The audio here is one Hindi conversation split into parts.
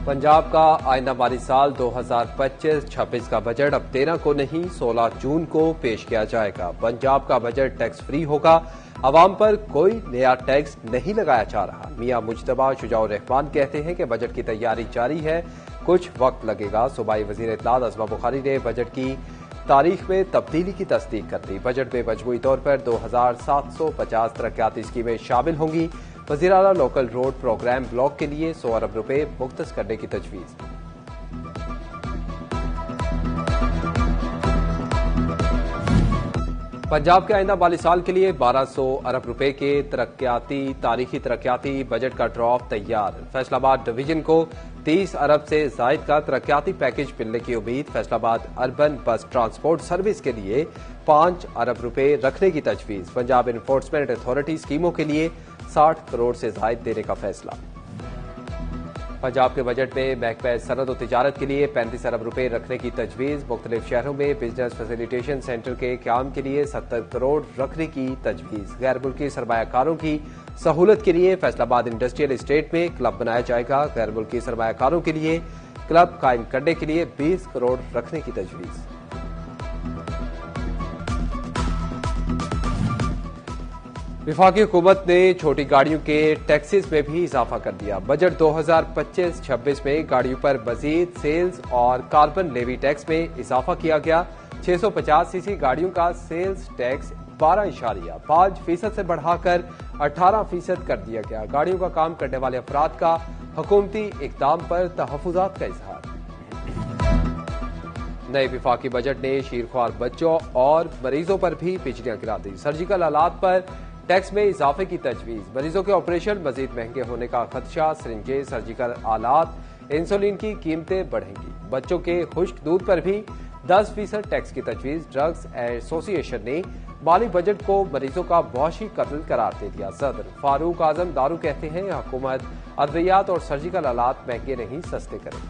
पंजाब का आइंदा माली साल 2025-26 का बजट अब 13 को नहीं 16 जून को पेश किया जाएगा। पंजाब का बजट टैक्स फ्री होगा। अवाम पर कोई नया टैक्स नहीं लगाया जा रहा। मियां मुजतबा शुजाउर रहमान कहते हैं कि बजट की तैयारी जारी है, कुछ वक्त लगेगा। सूबाई वजीर इत्तलात अज़मा बुखारी ने बजट की तारीख में तब्दीली की तस्दीक कर दी। बजट में मजमूई तौर पर 2750 तरक्याती स्कीमें शामिल होंगी। वज़ीर आला लोकल रोड प्रोग्राम ब्लॉक के लिए 100 अरब रुपए मुख्तस करने की तजवीज़। पंजाब के आइंदा माली साल के लिए 1200 अरब रुपए के तारीखी तरक्याती बजट का ड्राफ्ट तैयार। फैसलाबाद डिवीजन को 30 अरब से जायद का तरक्याती पैकेज मिलने की उम्मीद। फैसलाबाद अर्बन बस ट्रांसपोर्ट सर्विस के लिए 5 अरब रुपए रखने की तजवीज़। पंजाब एनफोर्समेंट अथॉरिटी स्कीमों के लिए 60 करोड़ से जायद देने का फैसला। पंजाब के बजट में महकमा सनद और तिजारत के लिए 35 अरब रुपए रखने की तजवीज़। मुख्तलिफ शहरों में बिजनेस फैसिलिटेशन सेंटर के क्याम के लिए 70 करोड़ रखने की तजवीज़। गैर मुल्की सरमायाकारों की सहूलत के लिए फैसलाबाद इंडस्ट्रियल एस्टेट में क्लब बनाया जाएगा। गैर मुल्की सरमायाकारों के लिए क्लब कायम करने के लिए 20 करोड़ रखने की तजवीज़। विफाकी हुकूमत ने छोटी गाड़ियों के टैक्सेस में भी इजाफा कर दिया। बजट 2025-26 में गाड़ियों पर मजीद सेल्स और कार्बन लेवी टैक्स में इजाफा किया गया। 650 सीसी गाड़ियों का सेल्स टैक्स 12.5% से बढ़ाकर 18% कर दिया गया। गाड़ियों का काम करने वाले अफराद का हुकूमती इकदाम पर तहफ्फुजात का इजहार। नए विफाकी बजट ने शीरख्वार बच्चों और मरीजों पर भी बिजलियां गिरा दी। सर्जिकल आलात पर टैक्स में इजाफे की तजवीज़। मरीजों के ऑपरेशन मजीद महंगे होने का खदशा। सरिंजें, सर्जिकल आलात, इंसुलिन की कीमतें बढ़ेंगी। बच्चों के खुश्क दूध पर भी 10% टैक्स की तजवीज़। ड्रग्स एसोसिएशन ने माली बजट को मरीजों का वहशी कत्ल करार दे दिया। सदर फारूक आजम दारू कहते हैं हुकूमत अद्वियात और सर्जिकल आलात महंगे नहीं सस्ते करें।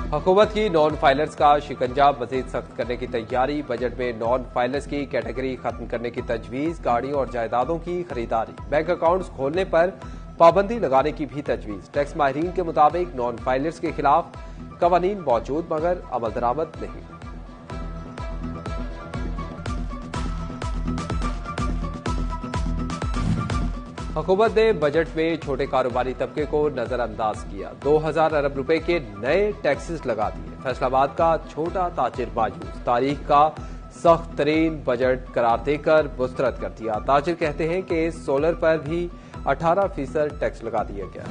हुकूमत की नॉन फाइलर्स का शिकंजा मजीद सख्त करने की तैयारी। बजट में नॉन फाइलर्स की कैटेगरी खत्म करने की तजवीज़। गाड़ियों और जायदादों की खरीदारी, बैंक अकाउंट्स खोलने पर पाबंदी लगाने की भी तजवीज़। टैक्स माहिरीन के मुताबिक नॉन फाइलर्स के खिलाफ कवानीन मौजूद मगर अमल दरामद नहीं। हुकूमत ने बजट में छोटे कारोबारी तबके को नजरअंदाज किया। 2000 अरब रुपए के नए टैक्सेस लगा दिए। फैसलाबाद का छोटा ताजिर मायूस, तारीख का सख्त तरीन बजट करार देकर मुस्तरद कर दिया। ताजिर कहते हैं कि सोलर पर भी 18% टैक्स लगा दिया गया।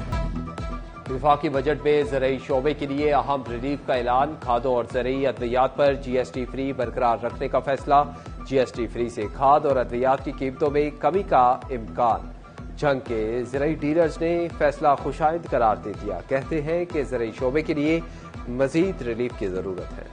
विफाकी बजट में ज़रई शोबे के लिए अहम रिलीफ का ऐलान। खादों और ज़रई अद्वियात पर GST फ्री बरकरार रखने का फैसला। GST फ्री से खाद और अद्वियात की कीमतों में कमी का इम्कान। जंग के ज़रई डीलर्स ने फैसला खुशाइंद करार दे दिया। कहते हैं कि ज़रई शोबे के लिए मजीद रिलीफ की जरूरत है।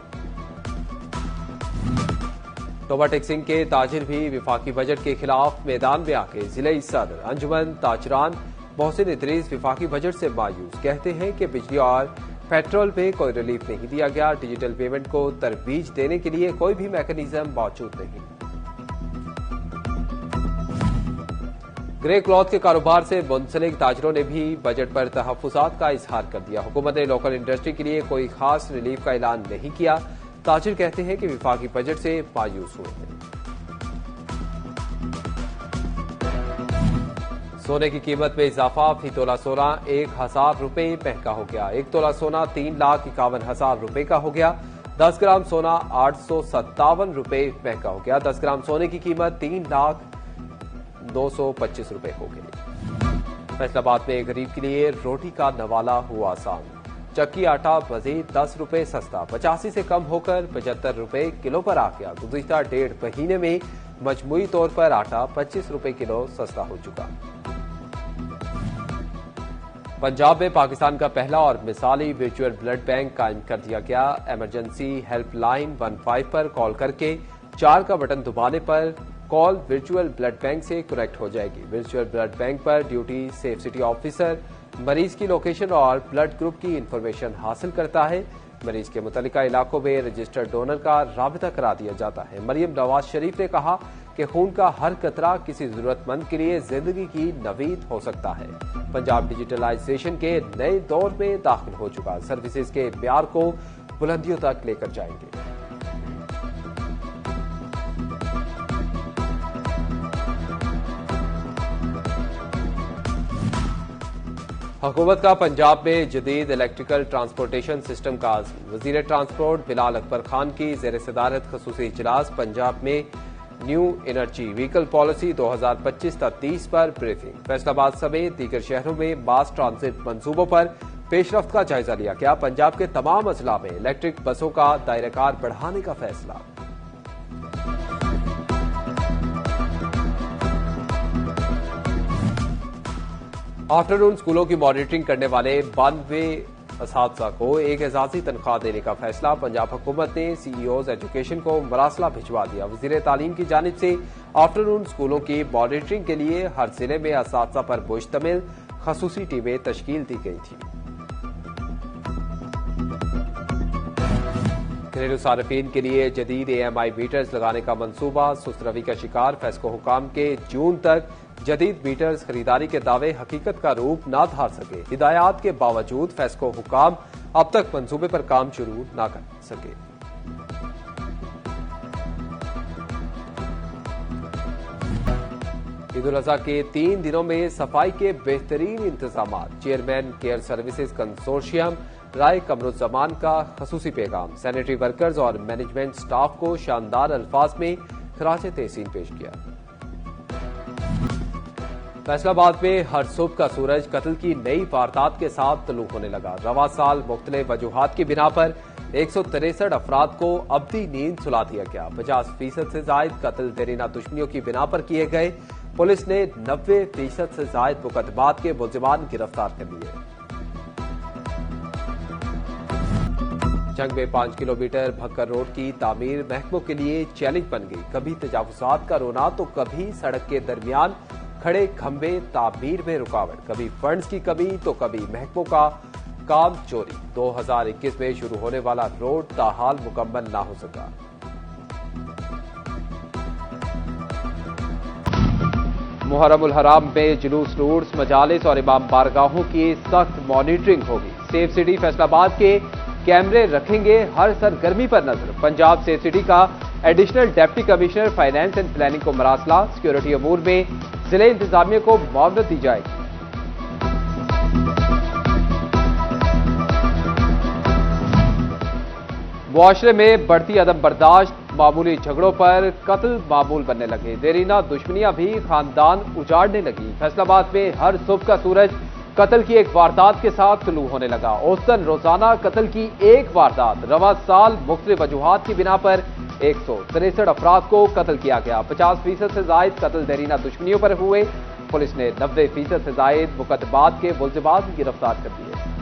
टोबा टेक्सिंग के ताजिर भी विफाकी बजट के खिलाफ मैदान में आके जिले सदर अंजुमन ताजरान मोहसिन इदरीस विफाकी बजट से मायूस। कहते हैं कि बिजली और पेट्रोल पे कोई रिलीफ नहीं दिया गया। डिजिटल पेमेंट को तरवीज देने के लिए कोई भी मैकेनिज्म मौजूद नहीं। ग्रे क्लॉथ के कारोबार से मुंसलिक ताजरों ने भी बजट पर तहफ्फुजात का इजहार कर दिया। हुकूमत ने लोकल इंडस्ट्री के लिए कोई खास रिलीफ का ऐलान नहीं किया। ताजिर कहते हैं कि विफाकी बजट से मायूस हुए हैं। सोने की कीमत में इजाफा। फी तोला सोना 1000 रुपए महंगा हो गया। 1 तोला सोना 3,51,000 रुपए का हो गया। 10 ग्राम सोना 857 रुपए महंगा हो गया। 10 ग्राम सोने की कीमत 3,225 रुपए हो गई। फैसलाबाद में गरीब के लिए रोटी का नवाला हुआ आसान। चक्की आटा मजीद 10 रुपए सस्ता, 85 से कम होकर 75 रुपए किलो पर आ गया। गुज़िश्ता 1.5 महीने में मजमूई तौर पर आटा 25 रुपए किलो सस्ता हो चुका। पंजाब में पाकिस्तान का पहला और मिसाली वर्चुअल ब्लड बैंक कायम कर दिया गया। इमरजेंसी हेल्पलाइन 15 पर कॉल करके 4 का बटन दबाने पर कॉल वर्चुअल ब्लड बैंक से कनेक्ट हो जाएगी। वर्चुअल ब्लड बैंक पर ड्यूटी सेफ सिटी ऑफिसर मरीज की लोकेशन और ब्लड ग्रुप की इंफॉर्मेशन हासिल करता है। मरीज के मुतल्लिका इलाकों में रजिस्टर्ड डोनर का राबिता करा दिया जाता है। मरियम नवाज शरीफ ने कहा कि खून का हर कतरा किसी जरूरतमंद के लिए जिंदगी की नवीद हो सकता है। पंजाब डिजिटलाइजेशन के नए दौर में दाखिल हो चुका, सर्विसेज के म्यार को बुलंदियों तक लेकर जाएंगे। हुकूमत का पंजाब में जदीद इलेक्ट्रिकल ट्रांसपोर्टेशन सिस्टम का वजीर ट्रांसपोर्ट बिलाल अकबर खान की जेर सदारत खसूसी इजलास। पंजाब में न्यू एनर्जी व्हीकल पॉलिसी 2025-30 पर ब्रीफिंग। फैसलाबाद समेत दीगर शहरों में मास ट्रांजिट मंसूबों पर पेशरफ्त का जायजा लिया गया। पंजाब के तमाम अजला में इलेक्ट्रिक बसों का दायरेकार बढ़ाने का फैसला। आफ्टरनून स्कूलों की मॉनिटरिंग करने वाले 92 असातिज़ा को एक एजाजी तनख्वाह देने का फैसला। पंजाब हुकूमत ने सीईओज एजुकेशन को मरासला भिजवा दिया। वजीर तालीम की जानिब से आफ्टरनून स्कूलों की मॉनिटरिंग के लिए हर जिले में असातिज़ा पर मुश्तमिल खसूसी टीमें तश्कील दी गई थी। घरेलू सार्फिन के लिए जदीद AMI मीटर्स लगाने का मंसूबा सुस्त रवि का शिकार। फेस्को हुकाम के जून तक जदीद मीटर्स खरीदारी के दावे हकीकत का रूप न धार सके। हिदायत के बावजूद फेस्को हुकाम अब तक मंसूबे पर काम शुरू न कर सके। ईद उल अजहा के 3 दिनों में सफाई के बेहतरीन इंतजाम। चेयरमैन केयर सर्विसेज कंसोर्शियम राय कमरुज्जमान का खसूसी पैगाम। सैनिटरी वर्कर्स और मैनेजमेंट स्टाफ को शानदार अल्फाज में खराज तहसीन पेश किया। फैसलाबाद में हर सुबह का सूरज कत्ल की नई वारदात के साथ तलू होने लगा। रवा साल मुख्तलिफ वजूहात की बिना पर 163 अफराद को अब्दी नींद सुला दिया गया। 50% से जायद कत्ल देरीना दुश्मनियों की बिना पर किए गए। पुलिस ने 90% से जायद मुकदमात के मुलजिमान गिरफ्तार कर लिए। जंग में 5 किलोमीटर भक्कर रोड की तामीर महकमों के लिए चैलेंज बन गई। कभी तजावुजात का रोना तो कभी सड़क के दरमियान खड़े खंबे तामीर में रुकावट, कभी फंड्स की कमी तो कभी महकमों का काम चोरी। 2021 में शुरू होने वाला रोड ताहाल मुकम्मल ना हो सका। मुहर्रमुल हराम में जुलूस रूट्स, मजालिस और इमाम बारगाहों की सख्त मॉनिटरिंग होगी। सेफ सिटी फैसलाबाद के कैमरे रखेंगे हर सरगर्मी पर नजर। पंजाब सेफ सिटी का additional deputy commissioner finance and planning को मरासला। सिक्योरिटी अमूर में जिले इंतजामिया को मुआवनत दी जाएगी। मुआशरे में बढ़ती अदम बर्दाश्त, मामूली झगड़ों पर कत्ल मामूल बनने लगे। देरीना दुश्मनियां भी खानदान उजाड़ने लगी। फैसलाबाद में हर सुबह का सूरज कत्ल की एक वारदात के साथ तुलू होने लगा। औसतन रोजाना कत्ल की एक वारदात। रवा साल मुख्तलिफ वजूहात की बिना पर 163 अफराद को कत्ल किया गया। 50% से जायद कत्ल देरीना दुश्मनियों पर हुए। पुलिस ने 90% से जायद मुकदमात के मुलजिमान गिरफ्तार कर दिए।